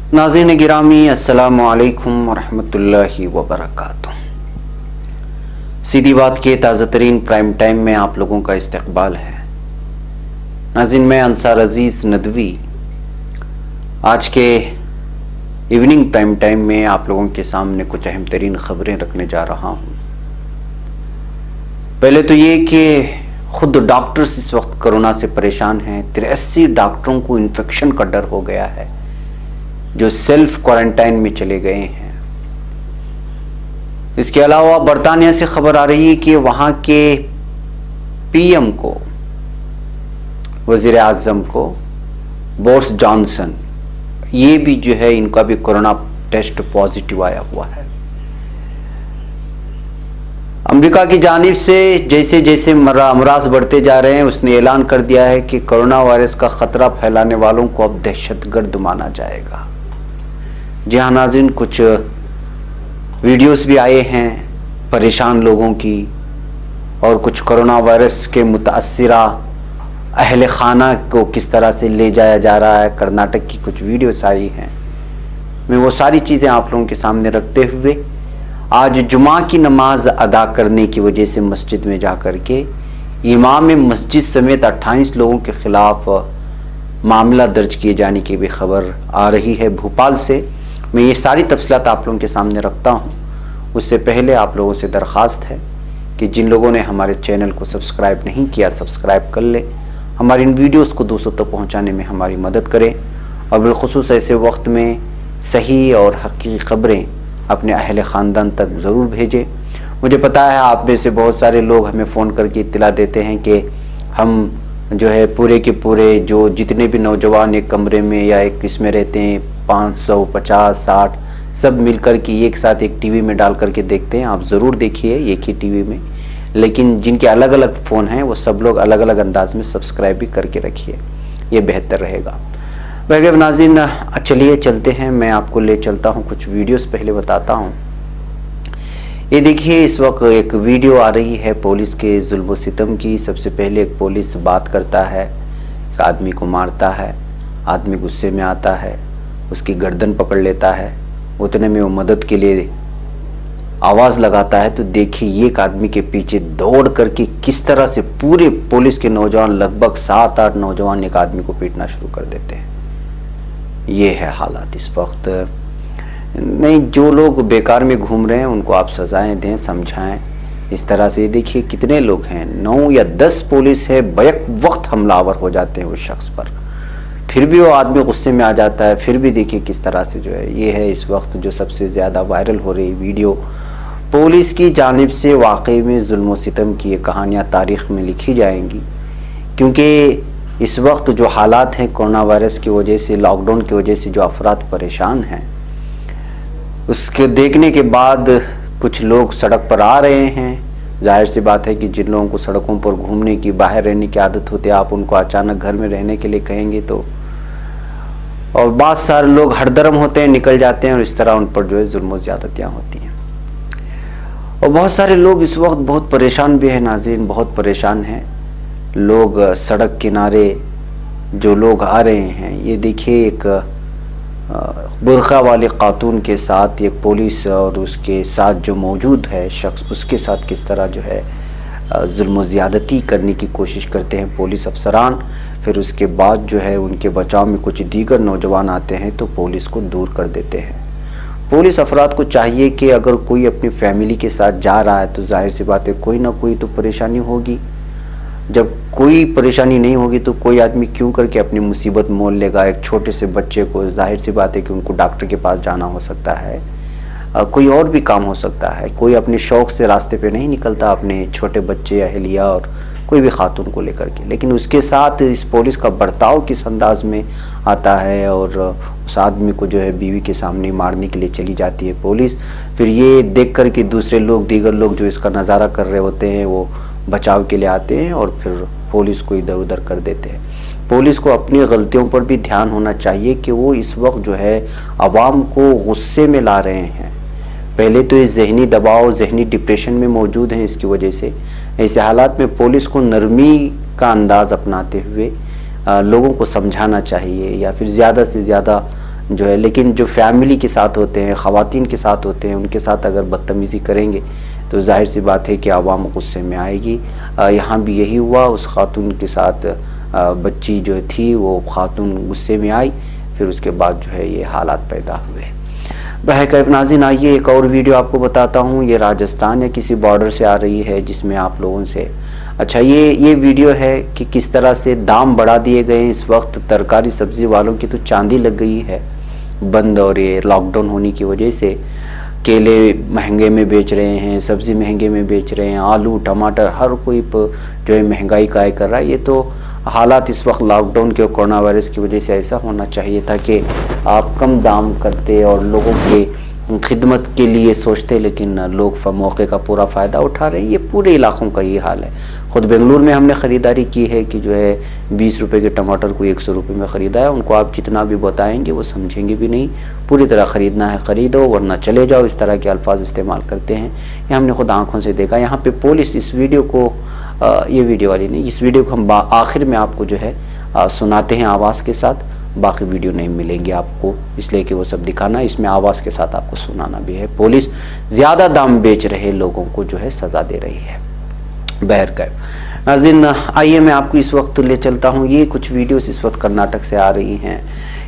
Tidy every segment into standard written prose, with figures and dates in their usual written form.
नाज़रीन गिरामी, अस्सलामु अलैकुम वरहमतुल्लाहि वबरकातुह। सीधी बात के ताज़ा तरीन प्राइम टाइम में आप लोगों का इस्तकबाल है। नाज़रीन, मैं अंसार अजीज़ नदवी आज के इवनिंग प्राइम टाइम में आप लोगों के सामने कुछ अहम तरीन खबरें रखने जा रहा हूँ। पहले तो ये कि खुद डॉक्टर्स इस वक्त कोरोना से परेशान हैं। 83 डॉक्टरों को इन्फेक्शन का डर हो गया है जो सेल्फ क्वारंटाइन में चले गए हैं। इसके अलावा बरतानिया से खबर आ रही है कि वहां के पीएम को, वजीर आजम को, बोरिस जॉनसन, ये भी जो है इनका भी कोरोना टेस्ट पॉजिटिव आया हुआ है। अमेरिका की जानिब से जैसे जैसे अमराज बढ़ते जा रहे हैं, उसने ऐलान कर दिया है कि कोरोना वायरस का खतरा फैलाने वालों को अब दहशतगर्द माना जाएगा। जी हाँ नाज़रीन, कुछ वीडियोस भी आए हैं परेशान लोगों की और कुछ कोरोना वायरस के मुतासिरा अहले खाना को किस तरह से ले जाया जा रहा है। कर्नाटक की कुछ वीडियोस आई हैं। मैं वो सारी चीज़ें आप लोगों के सामने रखते हुए आज जुमा की नमाज अदा करने की वजह से मस्जिद में जा कर के इमाम मस्जिद समेत 28 लोगों के खिलाफ मामला दर्ज किए जाने की भी खबर आ रही है भोपाल से। मैं ये सारी तफसीलात आप लोगों के सामने रखता हूँ। उससे पहले आप लोगों से दरख्वास्त है कि जिन लोगों ने हमारे चैनल को सब्सक्राइब नहीं किया, सब्सक्राइब कर ले। हमारी इन वीडियोस को दूसरों तक पहुँचाने में हमारी मदद करें और बिलखुसूस ऐसे वक्त में सही और हकीकी खबरें अपने अहले ख़ानदान तक ज़रूर भेजें। मुझे पता है आप में से बहुत सारे लोग हमें फ़ोन करके इत्तला देते हैं कि हम जो है पूरे के पूरे जो जितने भी नौजवान एक कमरे में या एक इसमें रहते हैं 500, 50, 60 सब मिलकर के एक साथ एक टीवी में डाल करके देखते हैं। आप ज़रूर देखिए एक ही टीवी में, लेकिन जिनके अलग अलग फ़ोन हैं वो सब लोग अलग अलग अंदाज में सब्सक्राइब भी करके रखिए, ये बेहतर रहेगा। वैसे नाज़रीन चलिए चलते हैं, मैं आपको ले चलता हूँ कुछ वीडियोस पहले बताता हूँ। ये देखिए इस वक्त एक वीडियो आ रही है पुलिस के जुल्म सितम की। सबसे पहले एक पुलिस बात करता है, एक आदमी को मारता है, आदमी गुस्से में आता है, उसकी गर्दन पकड़ लेता है, उतने में वो मदद के लिए आवाज़ लगाता है। तो देखिए एक आदमी के पीछे दौड़ करके किस तरह से पूरे पुलिस के नौजवान लगभग 7-8 नौजवान एक आदमी को पीटना शुरू कर देते हैं। ये है हालात इस वक्त। नहीं, जो लोग बेकार में घूम रहे हैं उनको आप सजाएं दें, समझाएं। इस तरह से देखिए कितने लोग हैं, 9 या 10 पुलिस है, बैक वक्त हमलावर हो जाते हैं उस शख्स पर, फिर भी वो आदमी गुस्से में आ जाता है। फिर भी देखिए किस तरह से जो है, ये है इस वक्त जो सबसे ज़्यादा वायरल हो रही वीडियो। पुलिस की जानिब से वाकई में जुल्म सितम की ये कहानियाँ तारीख़ में लिखी जाएंगी, क्योंकि इस वक्त जो हालात हैं कोरोना वायरस की वजह से, लॉकडाउन की वजह से जो अफराद परेशान हैं, उसके देखने के बाद कुछ लोग सड़क पर आ रहे हैं। जाहिर सी बात है कि जिन लोगों को सड़कों पर घूमने की, बाहर रहने की आदत होती है, आप उनको अचानक घर में रहने के लिए कहेंगे तो, और बहुत सारे लोग हरदरम होते हैं, निकल जाते हैं और इस तरह उन पर जो है जुल्म ज़्यादतियाँ होती हैं। और बहुत सारे लोग इस वक्त बहुत परेशान भी हैं नाज़रीन, बहुत परेशान हैं लोग। सड़क किनारे जो लोग आ रहे हैं, ये देखिए एक बुर्का वाले खातून के साथ एक पुलिस और उसके साथ जो मौजूद है शख्स, उसके साथ किस तरह जो है जुल्म ज़्यादती करने की कोशिश करते हैं पुलिस अफसरान। फिर उसके बाद जो है उनके बचाव में कुछ दीगर नौजवान आते हैं तो पुलिस को दूर कर देते हैं। पुलिस अफराद को चाहिए कि अगर कोई अपनी फैमिली के साथ जा रहा है तो जाहिर सी बात है कोई ना कोई तो परेशानी होगी। जब कोई परेशानी नहीं होगी तो कोई आदमी क्यों करके अपनी मुसीबत मोल लेगा। एक छोटे से बच्चे को जाहिर सी बात है कि उनको डॉक्टर के पास जाना हो सकता है, कोई और भी काम हो सकता है। कोई अपने शौक़ से रास्ते पे नहीं निकलता अपने छोटे बच्चे, अहलिया और कोई भी खातून को लेकर के, लेकिन उसके साथ इस पुलिस का बर्ताव किस अंदाज में आता है और उस आदमी को जो है बीवी के सामने मारने के लिए चली जाती है पुलिस। फिर ये देख कर के दूसरे लोग, दीगर लोग जो इसका नज़ारा कर रहे होते हैं वो बचाव के लिए आते हैं और फिर पुलिस को इधर उधर कर देते हैं। पुलिस को अपनी गलतियों पर भी ध्यान होना चाहिए कि वो इस वक्त जो है आवाम को गुस्से में ला रहे हैं। पहले तो ये जहनी दबाव, जहनी डिप्रेशन में मौजूद हैं। इसकी वजह से ऐसे हालात में पुलिस को नरमी का अंदाज़ अपनाते हुए लोगों को समझाना चाहिए या फिर ज़्यादा से ज़्यादा جو ہے، لیکن جو فیملی کے ساتھ ہوتے ہیں، خواتین کے ساتھ ہوتے ہیں، ان کے ساتھ اگر بدتمیزی کریں گے تو ظاہر سی بات ہے کہ عوام غصے میں آئے گی۔ یہاں بھی یہی ہوا، اس خاتون کے ساتھ بچی جو تھی وہ خاتون غصے میں آئی، پھر اس کے بعد جو ہے یہ حالات پیدا ہوئے۔ بہرکیف ناظرین، آئیے ایک اور ویڈیو آپ کو بتاتا ہوں، یہ راجستھان یا کسی بارڈر سے آ رہی ہے، جس میں آپ لوگوں سے اچھا یہ ویڈیو ہے کہ کس طرح سے دام بڑھا دیے گئے ہیں۔ اس وقت ترکاری سبزی والوں کی تو چاندی لگ گئی ہے بند، اور یہ لاک ڈاؤن ہونے کی وجہ سے کیلے مہنگے میں بیچ رہے ہیں، سبزی مہنگے میں بیچ رہے ہیں، آلو ٹماٹر ہر کوئی جو ہے مہنگائی کا کر رہا ہے۔ یہ تو حالات اس وقت لاک ڈاؤن کے اور کورونا وائرس کی وجہ سے ایسا ہونا چاہیے تھا کہ آپ کم دام کرتے اور لوگوں کے خدمت کے لیے سوچتے، لیکن لوگ موقع کا پورا فائدہ اٹھا رہے ہیں۔ یہ پورے علاقوں کا یہ حال ہے۔ خود بنگلور میں ہم نے خریداری کی ہے کہ جو ہے 20 روپے کے ٹماٹر کو 100 روپے میں خریدا ہے۔ ان کو آپ جتنا بھی بتائیں گے وہ سمجھیں گے بھی نہیں، پوری طرح خریدنا ہے خریدو ورنہ چلے جاؤ، اس طرح کے الفاظ استعمال کرتے ہیں۔ یہ ہم نے خود آنکھوں سے دیکھا۔ یہاں پہ پولیس اس ویڈیو کو یہ ویڈیو والی نہیں، اس ویڈیو کو ہم آخر میں آپ کو جو ہے سناتے ہیں آواز کے ساتھ، باقی ویڈیو نہیں ملیں گے آپ کو، اس لیے کہ وہ سب دکھانا، اس میں آواز کے ساتھ آپ کو سنانا بھی ہے۔ پولیس زیادہ دام بیچ رہے لوگوں کو جو ہے سزا دے رہی ہے۔ بہرکیف ناظرین، آئیے میں آپ کو اس وقت لے چلتا ہوں۔ یہ کچھ ویڈیوز اس وقت کرناٹک سے آ رہی ہیں۔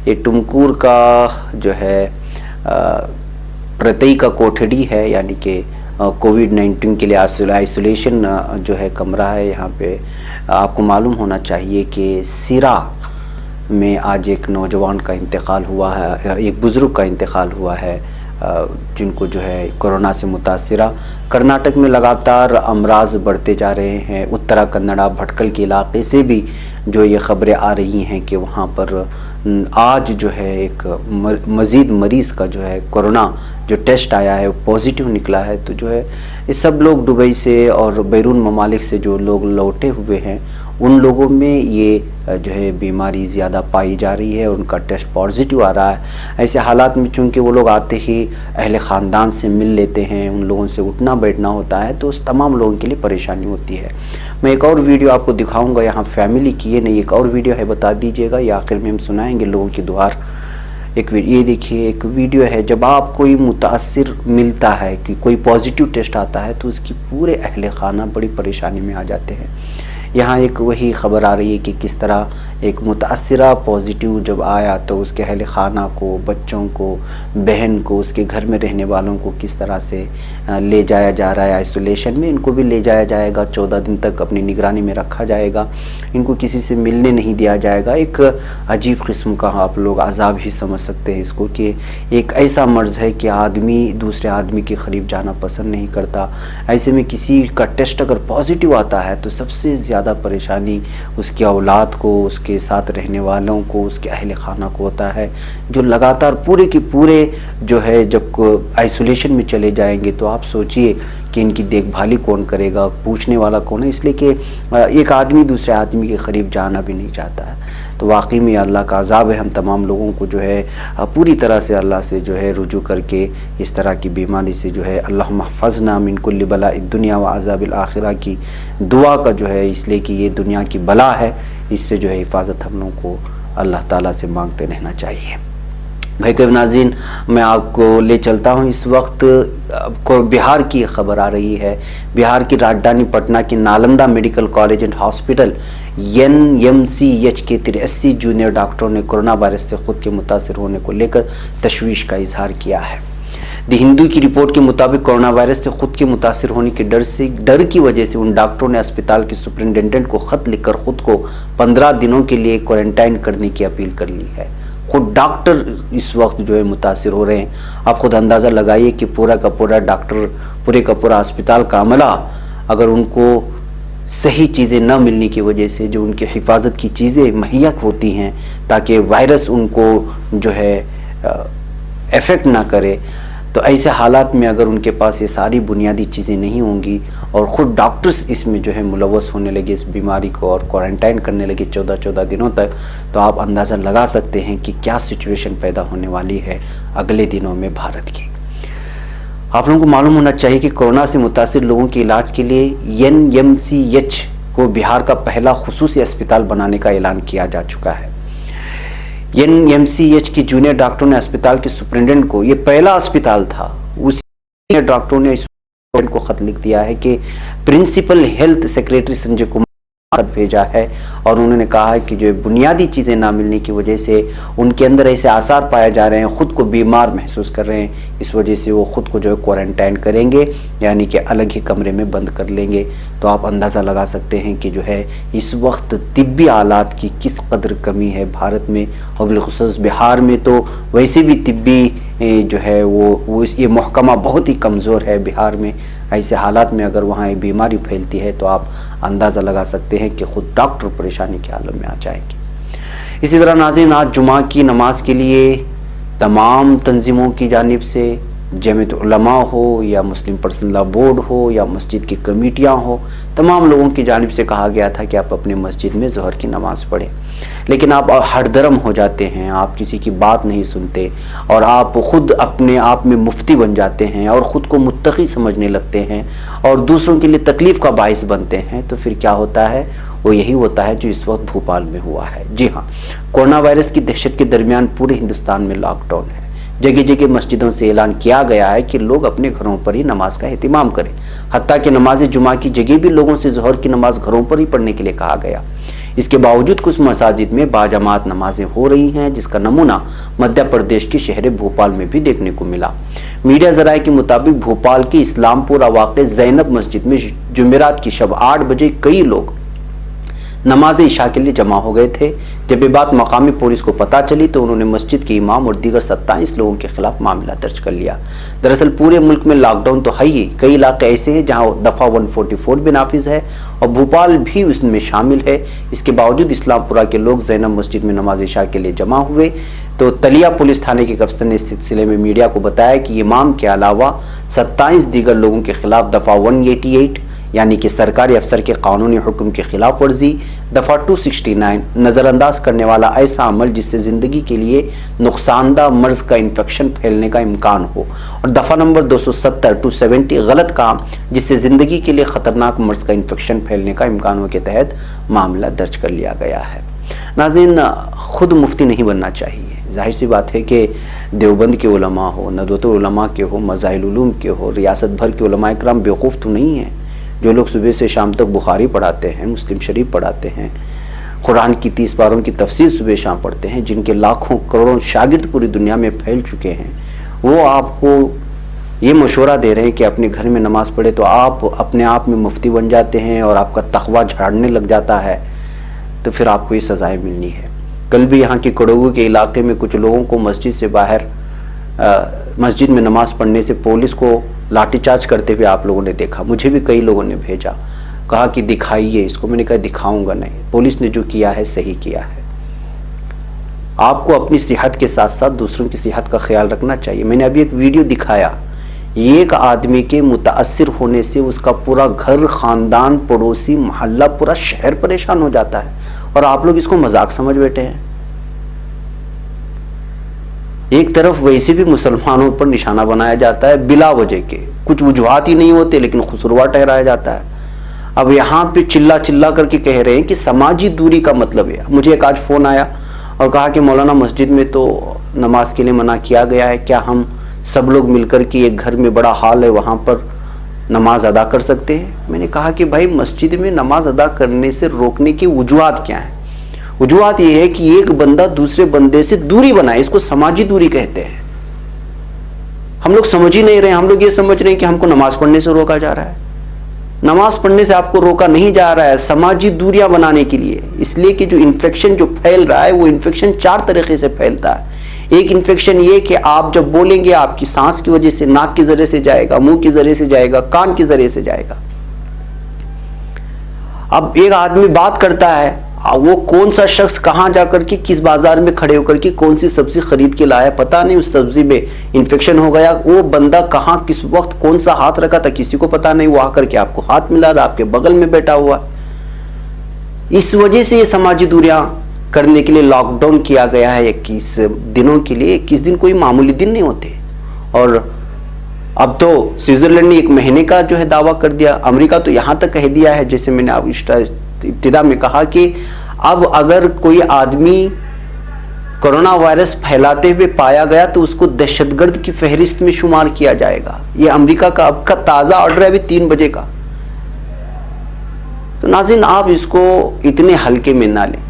یہ ٹمکور کا جو ہے پرتئی کا کوٹھڑی ہے، یعنی کہ کووڈ-19 کے لیے آئسولیشن جو ہے کمرہ ہے۔ یہاں پہ آپ کو معلوم ہونا چاہیے کہ سیرا میں آج ایک نوجوان کا انتقال ہوا ہے، ایک بزرگ کا انتقال ہوا ہے، جن کو جو ہے کورونا سے متاثرہ۔ کرناٹک میں لگاتار امراض بڑھتے جا رہے ہیں۔ اترا کنڑا بھٹکل کے علاقے سے بھی جو یہ خبریں آ رہی ہیں کہ وہاں پر آج جو ہے ایک مزید مریض کا جو ہے کورونا جو ٹیسٹ آیا ہے وہ پازیٹیو نکلا ہے۔ تو جو ہے یہ سب لوگ دبئی سے اور بیرون ممالک سے جو لوگ لوٹے ہوئے ہیں ان لوگوں میں یہ جو ہے بیماری زیادہ پائی جا رہی ہے اور ان کا ٹیسٹ پازیٹیو آ رہا ہے۔ ایسے حالات میں چونکہ وہ لوگ آتے ہی اہل خاندان سے مل لیتے ہیں، ان لوگوں سے اٹھنا بیٹھنا ہوتا ہے، تو اس تمام لوگوں کے لیے پریشانی ہوتی ہے۔ میں ایک اور ویڈیو آپ کو دکھاؤں گا یہاں فیملی کی، یہ نہیں ایک اور ویڈیو ہے، بتا دیجئے گا، یہ آخر میں ہم سنائیں گے لوگوں کی دعار۔ یہ دیکھیے ایک ویڈیو ہے، جب آپ کوئی متاثر ملتا ہے کہ کوئی پازیٹیو ٹیسٹ آتا ہے تو اس کی پورے اہل خانہ بڑی پریشانی میں آ جاتے ہیں۔ یہاں ایک وہی خبر آ رہی ہے کہ کس طرح ایک متاثرہ پازیٹیو جب آیا تو اس کے اہل خانہ کو، بچوں کو، بہن کو، اس کے گھر میں رہنے والوں کو کس طرح سے لے جایا جا رہا ہے آئسولیشن میں۔ ان کو بھی لے جایا جائے گا، 14 دن تک اپنی نگرانی میں رکھا جائے گا، ان کو کسی سے ملنے نہیں دیا جائے گا۔ ایک عجیب قسم کا آپ لوگ عذاب ہی سمجھ سکتے ہیں اس کو، کہ ایک ایسا مرض ہے کہ آدمی دوسرے آدمی کے قریب جانا پسند نہیں کرتا۔ ایسے میں کسی کا ٹیسٹ اگر پازیٹیو آتا ہے تو سب سے زیادہ پریشانی اس کی اولاد کو، اس کے ساتھ رہنے والوں کو، اس کے اہل خانہ کو ہوتا ہے، جو لگاتار پورے کے پورے جو ہے جب آئسولیشن میں چلے جائیں گے تو آپ سوچئے کہ ان کی دیکھ بھالی کون کرے گا، پوچھنے والا کون ہے، اس لیے کہ ایک آدمی دوسرے آدمی کے قریب جانا بھی نہیں چاہتا ہے۔ تو واقعی میں اللہ کا عذاب ہے۔ ہم تمام لوگوں کو جو ہے پوری طرح سے اللہ سے جو ہے رجوع کر کے اس طرح کی بیماری سے جو ہے اللہم احفظنا من کل بلاء الدنیا و عذاب الآخرہ کی دعا کا جو ہے، اس لیے کہ یہ دنیا کی بلا ہے، اس سے جو ہے حفاظت ہم لوگوں کو اللہ تعالیٰ سے مانگتے رہنا چاہیے۔ بھائی کے ناظرین، میں آپ کو لے چلتا ہوں۔ اس وقت بہار کی خبر آ رہی ہے۔ بہار کی راجدھانی پٹنہ کی Nalanda medical college and hospital NMCH کے 83 جونیئر ڈاکٹروں نے کورونا وائرس سے خود کے متاثر ہونے کو لے کر تشویش کا اظہار کیا ہے۔ دی ہندو کی رپورٹ کے مطابق کورونا وائرس سے خود کے متاثر ہونے کے ڈر کی وجہ سے ان ڈاکٹروں نے اسپتال کے سپرنٹینڈنٹ کو خط لکھ کر خود کو 15 دنوں کے لیے کوارنٹائن کرنے کی اپیل کر لی ہے۔ خود ڈاکٹر اس وقت جو ہے متاثر ہو رہے ہیں۔ آپ خود اندازہ لگائیے کہ پورا کا پورا ڈاکٹر، پورے کا پورا اسپتال کا عملہ اگر ان کو صحیح چیزیں نہ ملنے کی وجہ سے، جو ان کی حفاظت کی چیزیں مہیا ہوتی ہیں تاکہ وائرس ان کو جو ہے افیکٹ نہ کرے، تو ایسے حالات میں اگر ان کے پاس یہ ساری بنیادی چیزیں نہیں ہوں گی اور خود ڈاکٹرز اس میں جو ہے ملوث ہونے لگے اس بیماری کو اور کوارنٹائن کرنے لگے 14 دنوں تک، تو آپ اندازہ لگا سکتے ہیں کہ کیا سچویشن پیدا ہونے والی ہے اگلے دنوں میں بھارت کی۔ آپ لوگوں کو معلوم ہونا چاہیے کہ کورونا سے متاثر لوگوں کے علاج کے لیے NMCH کو بہار کا پہلا خصوصی اسپتال بنانے کا اعلان کیا جا چکا ہے۔ NMCH की जूनियर डॉक्टरों ने अस्पताल के सुपरिटेंडेंट को, ये पहला अस्पताल था, उसी डॉक्टरों ने इस को खत लिख दिया है कि principal health secretary Sanjay Kumar खत भेजा है और उन्होंने कहा है कि जो बुनियादी चीज़ें ना मिलने की वजह से उनके अंदर ऐसे आसार पाए जा रहे हैं, खुद को बीमार महसूस कर रहे हैं, इस वजह से वो खुद को जो है क्वारंटाइन करेंगे, यानी कि अलग ही कमरे में बंद कर लेंगे। तो आप अंदाज़ा लगा सकते हैं कि जो है इस वक्त तिब्बी आलात की किस कदर कमी है भारत में, और बिलखुसूस बिहार में तो वैसे भी तिब्बी जो है वो ये महकमा बहुत ही कमज़ोर है बिहार में। ऐसे हालात में अगर वहाँ ये बीमारी फैलती है तो आप अंदाज़ा लगा सकते हैं कि खुद डॉक्टर परेशानी के आलम में आ जाएंगे। इसी तरह नाज़रीन, आज जुमा की नमाज के लिए तमाम तंजीमों की जानिब से, जमीयत उलमा हो या मुस्लिम पर्सनल लॉ बोर्ड हो या मस्जिद की कमेटियाँ हो, तमाम लोगों की जानिब से कहा गया था कि आप अपनी मस्जिद में ज़ोहर की नमाज़ पढ़ें। लेकिन आप हरदरम हो जाते हैं, आप किसी की बात नहीं सुनते और आप ख़ुद अपने आप में मुफ्ती बन जाते हैं और ख़ुद को मुत्तकी समझने लगते हैं और दूसरों के लिए तकलीफ़ का बाइस बनते हैं। तो फिर क्या होता है? वो यही होता है जो इस वक्त भोपाल में हुआ है। जी हाँ, कोरोना वायरस की दहशत के दरमियान पूरे हिंदुस्तान में लॉकडाउन है। जगह जगह मस्जिदों से ऐलान किया गया है कि लोग अपने घरों पर ही नमाज का एहतिमाम करें। हत्ता कि नमाज जुमा की जगह भी लोगों से ज़ोहर की नमाज घरों पर ही पढ़ने के लिए कहा गया। इसके बावजूद कुछ मसाजिद में बाजमात नमाजें हो रही हैं, जिसका नमूना मध्य प्रदेश के शहर भोपाल में भी देखने को मिला। मीडिया ज़राए के मुताबिक भोपाल की इस्लामपुर वाक़े ज़ैनब मस्जिद में जुमेरात की शब 8 बजे कई लोग नमाज इशा के लिए जमा हो गए थे। जब ये बात मकामी पुलिस को पता चली तो उन्होंने मस्जिद के इमाम और दीगर 27 लोगों के खिलाफ मामला दर्ज कर लिया। दरअसल पूरे मुल्क में लॉकडाउन तो है ही, कई इलाके ऐसे हैं जहां दफ़ा 144 भी नाफिज है और भोपाल भी उसमें शामिल है। इसके बावजूद इस्लामपुरा के लोग ज़ैनब मस्जिद में नमाज इशा के लिए जमा हुए। तो तलिया पुलिस थाने के अफसर ने इस सिलसिले में मीडिया को बताया कि इमाम के अलावा 27 दीगर लोगों के खिलाफ दफ़ा 188 यानी कि सरकारी अफसर के कानूनी हुक्म की खिलाफ वर्जी, दफ़ा 269 नज़रअंदाज करने वाला ऐसा अमल जिससे ज़िंदगी के लिए नुकसानदा मर्ज़ का इन्फेक्शन फैलने का इम्कान हो, और दफ़ा नंबर 270 गलत काम जिससे ज़िंदगी के लिए ख़तरनाक मर्ज़ का इन्फेक्शन फैलने का इम्कान हो के तहत मामला दर्ज कर लिया गया है। नाज़रीन, ख़ुद मुफ्ती नहीं बनना चाहिए। जाहिर सी बात है कि देवबंद के उलमा हो, नदवतुल उलमा के हो, मज़ाहिल उलूम के हो, रियासत भर के उलमा इकराम बेवकूफ़ तो नहीं हैं। जो लोग सुबह से शाम तक बुखारी पढ़ाते हैं, मुस्लिम शरीफ पढ़ाते हैं, कुरान की 30 पारों की तफसीर सुबह शाम पढ़ते हैं, जिनके लाखों करोड़ों शागिर्द पूरी दुनिया में फैल चुके हैं, वो आपको ये मशवरा दे रहे हैं कि अपने घर में नमाज पढ़े, तो आप अपने आप में मुफ्ती बन जाते हैं और आपका तक़वा झाड़ने लग जाता है। तो फिर आपको ये सज़ाएँ मिलनी है। कल भी यहाँ के कड़ोगू के इलाके में कुछ लोगों को मस्जिद से बाहर मस्जिद में नमाज पढ़ने से पुलिस को लाठीचार्ज करते हुए आप लोगों ने देखा। मुझे भी कई लोगों ने भेजा, कहा कि दिखाइए इसको। मैंने कहा दिखाऊंगा नहीं, पुलिस ने जो किया है सही किया है। आपको अपनी सेहत के साथ साथ दूसरों की सेहत का ख्याल रखना चाहिए। मैंने अभी एक वीडियो दिखाया, एक आदमी के मुतासिर होने से उसका पूरा घर, ख़ानदान, पड़ोसी, मोहल्ला, पूरा शहर परेशान हो जाता है और आप लोग इसको मजाक समझ बैठे हैं। एक तरफ वैसे भी मुसलमानों पर निशाना बनाया जाता है बिला वजह के, कुछ वजूहात ही नहीं होते लेकिन खुसरवा ठहराया जाता है। अब यहाँ पे चिल्ला चिल्ला करके कह रहे हैं कि समाजी दूरी का मतलब है। मुझे एक आज फ़ोन आया और कहा कि मौलाना मस्जिद में तो नमाज के लिए मना किया गया है, क्या हम सब लोग मिलकर के एक घर में बड़ा हॉल है वहाँ पर नमाज अदा कर सकते हैं? मैंने कहा कि भाई मस्जिद में नमाज अदा करने से रोकने की वजूहात क्या हैं? वजूहात ये है कि एक बंदा दूसरे बंदे से दूरी बनाए, इसको समाजी दूरी कहते हैं। हम लोग समझ ही नहीं रहे, हम लोग ये समझ रहे हैं कि हमको नमाज पढ़ने से रोका जा रहा है। नमाज पढ़ने से आपको रोका नहीं जा रहा है, समाजी दूरियां बनाने के लिए। इसलिए कि जो इन्फेक्शन जो फैल रहा है वो इन्फेक्शन 4 तरीके से फैलता है। एक इन्फेक्शन ये कि आप जब बोलेंगे आपकी सांस की वजह से नाक के जरिए से जाएगा, मुंह के जरिए से जाएगा, कान के जरिए से जाएगा। अब एक आदमी बात करता है, वो कौन सा शख्स कहाँ जाकर के किस बाजार में खड़े होकर के कौन सी सब्जी खरीद के लाया, पता नहीं, उस सब्जी में इन्फेक्शन हो गया। वो बंदा कहाँ किस वक्त कौन सा हाथ रखा था किसी को पता नहीं, वो आकर के आपको हाथ मिला रहा, आपके बगल में बैठा हुआ। इस वजह से ये समाजी दूरियां करने के लिए लॉकडाउन किया गया है 21 दिनों के लिए। 21 दिन कोई मामूली दिन नहीं होते। और अब तो स्विट्जरलैंड ने 1 महीने का जो है दावा कर दिया। अमेरिका तो यहाँ तक कह दिया है, जैसे मैंने अब इब्तिदा में कहा कि अब अगर कोई आदमी कोरोना वायरस फैलाते हुए पाया गया तो उसको दहशतगर्द की फहरिस्त में शुमार किया जाएगा। ये अमेरिका का अब का ताज़ा ऑर्डर है अभी 3 बजे का। तो नाज़रीन, आप इसको इतने हल्के में ना लें।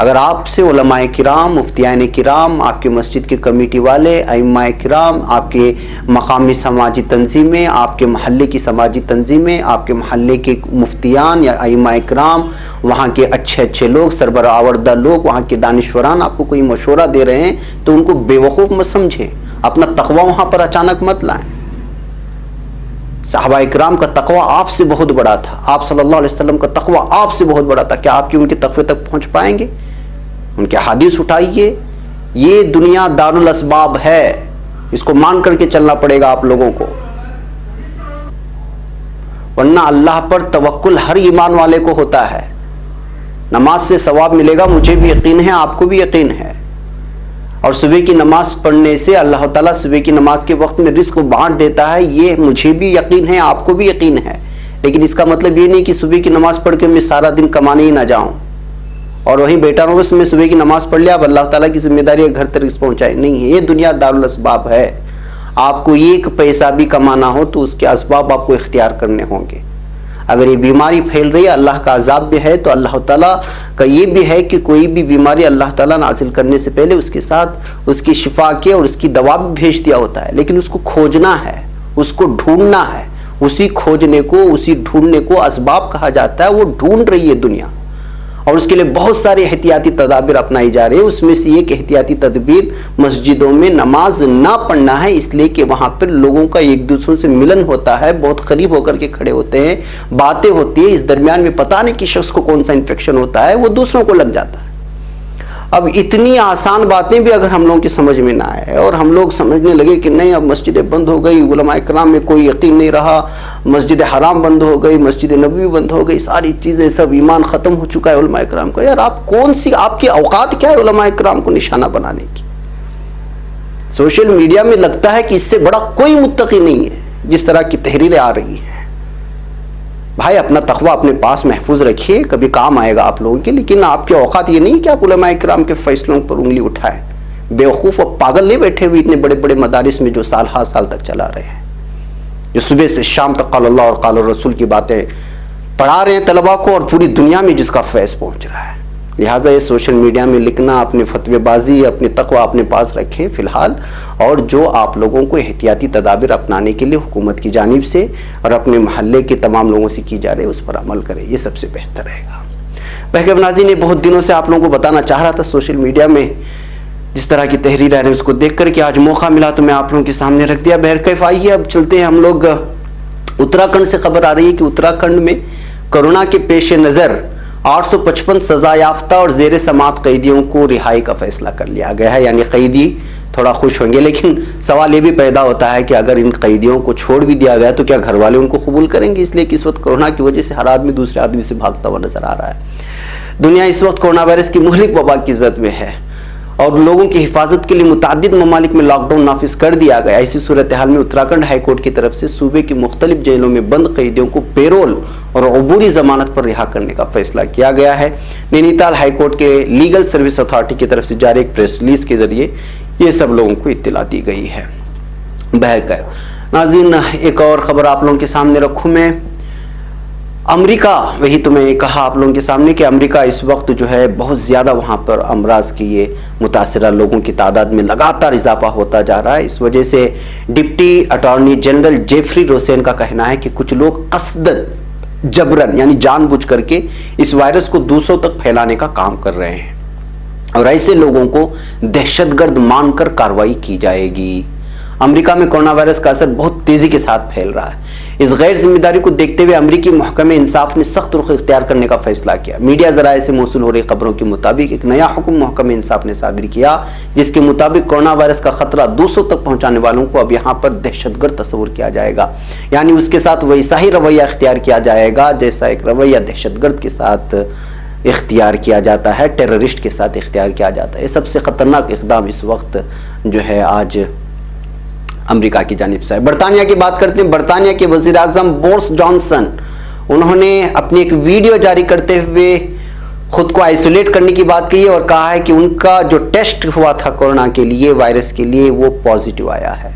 अगर आपसे उलमाए किराम, मुफ्तियान किराम, आपके मस्जिद के कमेटी वाले, अइम्माए किराम, आपके मकामी समाजी तंजीमें, आपके महल्ले की समाजी तंजीमें, आपके महल्ले के मुफ्तियान या अइम्माए किराम, वहाँ के अच्छे अच्छे लोग, सरबरावर्दा लोग, वहाँ के दानिश्वरान आपको कोई मशवरा दे रहे हैं तो उनको बेवकूफ़ मत समझें, अपना तकवा वहाँ पर अचानक मत लाएं। सहाबा इकराम का तकवा आपसे बहुत बड़ा था, आप सल्लल्लाहु अलैहि वसल्लम का तकवा आपसे बहुत बड़ा था। क्या आपकी उनके तकवे तक पहुंच पाएंगे? उनके हदीस उठाइए। ये दुनिया दारुल असबाब है, इसको मान करके चलना पड़ेगा आप लोगों को, वरना अल्लाह पर तवक्कुल हर ईमान वाले को होता है। नमाज से सवाब मिलेगा, मुझे भी यकीन है, आपको भी यकीन है। और सुबह की नमाज पढ़ने से अल्लाह ताला सुबह की नमाज के वक्त में रिस्क बांट देता है, ये मुझे भी यकीन है, आपको भी यकीन है। लेकिन इसका मतलब ये नहीं कि सुबह की नमाज पढ़ के मैं सारा दिन कमाने ही ना जाऊं और वहीं बैठा रहूं, मैं सुबह की नमाज पढ़ लिया, अब अल्लाह ताला की जिम्मेदारी है घर तक रिस्क पहुंचाए। नहीं है, ये दुनिया दारुल असबाब है। आपको एक पैसा भी कमाना हो तो उसके असबाब आपको इख्तियार करने होंगे। अगर ये बीमारी फैल रही है, अल्लाह का अजाब भी है, तो अल्लाह ताला का ये भी है कि कोई भी बीमारी अल्लाह ताला नाजिल करने से पहले उसके साथ उसकी शिफा के और उसकी दवा भी भेज दिया होता है। लेकिन उसको खोजना है, उसको ढूंढना है। उसी खोजने को, उसी ढूंढने को असबाब कहा जाता है। वो ढूंढ रही है दुनिया और उसके लिए बहुत सारे एहतियाती तदाबीर अपनाई जा रही है। उसमें से एक एहतियाती तदबीर मस्जिदों में नमाज ना पढ़ना है, इसलिए कि वहाँ पर लोगों का एक दूसरों से मिलन होता है, बहुत करीब होकर के खड़े होते हैं, बातें होती है, इस दरमियान में पता नहीं कि शख्स को कौन सा इन्फेक्शन होता है, वो दूसरों को लग जाता है। अब इतनी आसान बातें भी अगर हम लोगों की समझ में ना आए और हम लोग समझने लगे कि नहीं, अब मस्जिदें बंद हो गई, उलमाए किराम में कोई यकीन नहीं रहा, मस्जिद हराम बंद हो गई, मस्जिद नबवी बंद हो गई, सारी चीज़ें सब ईमान ख़त्म हो चुका है उलमाए किराम का। यार आप कौन सी, आपकी औकात क्या है उलमाए किराम को निशाना बनाने की? सोशल मीडिया में लगता है कि इससे बड़ा कोई मुत्तकी नहीं है जिस तरह की तहरीरें आ रही हैं। भाई अपना तकवा अपने पास महफूज रखिए, कभी काम आएगा आप लोगों के। लेकिन आपकी औकात ये नहीं कि आप उलमाए किराम के फैसलों पर उंगली उठाएं। बेवकूफ़ और पागल नहीं बैठे हुए इतने बड़े बड़े मदारिस में जो साल हर साल तक चला रहे हैं, जो सुबह से शाम तक क़ाल अल्लाह और क़ाल रसूल की बातें पढ़ा रहे हैं तलबा को और पूरी दुनिया में जिसका फैज़ पहुँच रहा है। लिहाजा ये सोशल मीडिया में लिखना, अपने फतवेबाजी, अपने तकवा अपने पास रखें फ़िलहाल। और जो आप लोगों को एहतियाती तदाबीर अपनाने के लिए हुकूमत की जानिब से और अपने महल्ले के तमाम लोगों से की जा रही है, उस पर अमल करें, ये सबसे बेहतर रहेगा। बहरकैफ नाज़रीन, ने बहुत दिनों से आप लोगों को बताना चाह रहा था, सोशल मीडिया में जिस तरह की तहरीर आ रही है उसको देख करके आज मौका मिला तो मैं आप लोगों के सामने रख दिया। बहरकैफ आइए अब चलते हैं हम लोग उत्तराखंड से। खबर आ रही है कि उत्तराखंड में कोरोना के पेश नज़र 855 सजा याफ्ता और जेर समात कैदियों को रिहाई का फैसला कर लिया गया है। यानी कैदी थोड़ा खुश होंगे, लेकिन सवाल ये भी पैदा होता है कि अगर इन कैदियों को छोड़ भी दिया गया तो क्या घर वाले उनको कबूल करेंगे? इसलिए कि इस वक्त कोरोना की वजह से हर आदमी दूसरे आदमी से भागता हुआ नजर आ रहा है। दुनिया इस वक्त कोरोना वायरस की मुहलिक वबा की जद में है और लोगों की हिफाजत के लिए मुतादिद ममालिक में लॉकडाउन नाफिज कर दिया गया। ऐसी सूरत हाल में उत्तराखंड हाई कोर्ट की तरफ से सूबे की मुख्तलिफ जेलों में बंद कैदियों को पेरोल और अबूरी जमानत पर रिहा करने का फैसला किया गया है। नैनीताल हाई कोर्ट के लीगल सर्विस अथॉरिटी की तरफ से जारी एक प्रेस रिलीज के जरिए ये सब लोगों को इत्तला दी गई है। बहरकैफ नाज़रीन, एक और खबर आप लोगों के सामने रखूँ मैं। अमेरिका, वही तो मैं कहा आप लोगों के सामने कि अमेरिका इस वक्त जो है बहुत ज़्यादा वहाँ पर अमराज की ये मुतासरा लोगों की तादाद में लगातार इजाफा होता जा रहा है। इस वजह से deputy attorney general Jeffrey Rosen का कहना है कि कुछ लोग कसदन, जबरन यानी जानबूझ करके इस वायरस को दूसरों तक फैलाने का काम कर रहे हैं और ऐसे लोगों को दहशतगर्द मानकर कार्रवाई की जाएगी। अमेरिका में कोरोना वायरस का असर बहुत तेजी के साथ फैल रहा है। इस गैर जिम्मेदारी को देखते हुए अमेरिकी महकमे इंसाफ ने सख्त रुख इख्तियार करने का फैसला किया। मीडिया जराए से मौसूल हो रही खबरों के मुताबिक एक नया हुक्म महकमे इंसाफ ने सादर किया, जिसके मुताबिक कोरोना वायरस का खतरा दूसरों तक पहुंचाने वालों को अब यहाँ पर दहशतगर्द तस्वुर किया जाएगा। यानी उसके साथ वैसा ही रवैया इख्तियार किया जाएगा जैसा एक रवैया दहशतगर्द के साथ इख्तियार किया जाता है, टेररिस्ट के साथ इख्तियार किया जाता है। ये सबसे खतरनाक इक़दाम इस वक्त जो है आज अमेरिका की जानिब से है। बरतानिया की बात करते हैं। बरतानिया के वज़ीर-ए-आज़म बोरिस जॉनसन, उन्होंने अपनी एक वीडियो जारी करते हुए खुद को आइसोलेट करने की बात कही है और कहा है कि उनका जो टेस्ट हुआ था कोरोना के लिए, वायरस के लिए, वो पॉजिटिव आया है।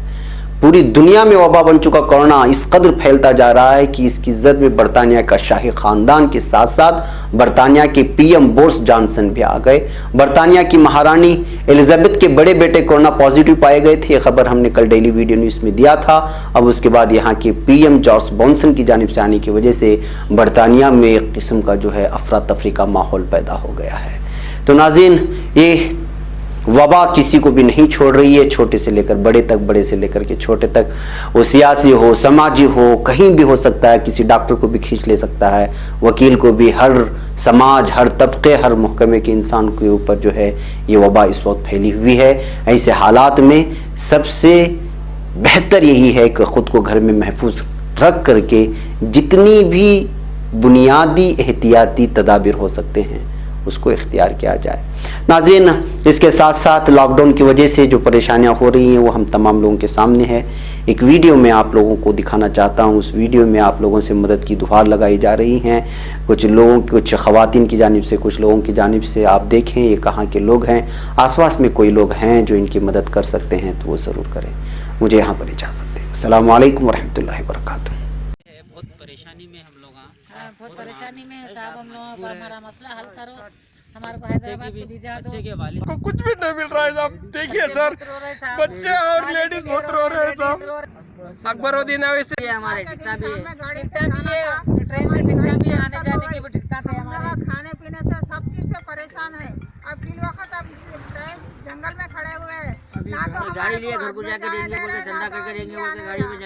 पूरी दुनिया में वबा बन चुका कोरोना इस कदर फैलता जा रहा है कि इसकी जद में बरतानिया का शाही खानदान के साथ साथ बरतानिया के पीएम बोरिस जॉनसन भी आ गए। बरतानिया की महारानी एलिजाबेथ के बड़े बेटे कोरोना पॉजिटिव पाए गए थे। ये खबर हमने कल डेली वीडियो न्यूज़ में दिया था। अब उसके बाद यहाँ के पीएम जॉर्ज जॉनसन की जानिब से आने की वजह से बरतानिया में एक किस्म का जो है अफरा तफरी का माहौल पैदा हो गया है। तो नाज़रीन, ये वबा किसी को भी नहीं छोड़ रही है, छोटे से लेकर बड़े तक, बड़े से लेकर के छोटे तक। वो सियासी हो, समाजी हो, कहीं भी हो सकता है। किसी डॉक्टर को भी खींच ले सकता है, वकील को भी। हर समाज, हर तबके, हर महकमे के इंसान के ऊपर जो है ये वबा इस वक्त फैली हुई है। ऐसे हालात में सबसे बेहतर यही है कि ख़ुद को घर में महफूज रख करके जितनी भी बुनियादी एहतियाती तदाबीर हो सकते हैं उसको इख्तियार किया जाए। नाज़रीन, इसके साथ साथ लॉकडाउन की वजह से जो परेशानियां हो रही हैं वो हम तमाम लोगों के सामने है। एक वीडियो में आप लोगों को दिखाना चाहता हूं। उस वीडियो में आप लोगों से मदद की दुहार लगाई जा रही हैं। कुछ लोगों, कुछ ख़वातीन की जानिब से, कुछ लोगों की जानिब से। आप देखें ये कहाँ के लोग हैं। आसपास में कोई लोग हैं जो इनकी मदद कर सकते हैं तो वो ज़रूर करें। मुझे यहाँ पर इजाज़त दें। अस्सलाम वालेकुम वरहमतुल्लाहि वबरकातुहू। बहुत परेशानी में हम लोग बहुत परेशानी में है साहब। हम लोगों का हमारा मसला हल करो। हमारे को हैदराबाद की वीजा दो। बच्चे के वालिद को कुछ भी नहीं मिल रहा है साहब। देखिए सर, बच्चे और लेडीज बहुत रो रहे हैं साहब। अकबरुद्दीन अवैसी हमारे टिकटा भी है। ट्रेन से टिकटा भी, आने जाने की भी टिकटा है हमारे। खाने पीने से सब चीज से परेशान है। अब फिल वक्त अब जंगल में खड़े हुए हैं। ना तो गाड़ी लिए घर को जाके देंगे, बोलते धंधा करके देंगे, बोलते गाड़ी में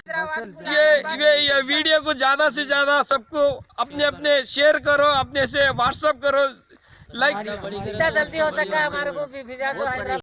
जाएंगे। ये वीडियो को ज्यादा से ज्यादा सबको अपने अपने शेयर करो, अपने से व्हाट्सएप करो, लाइक। जितना जल्दी हो सका हमारे को वीजा दो।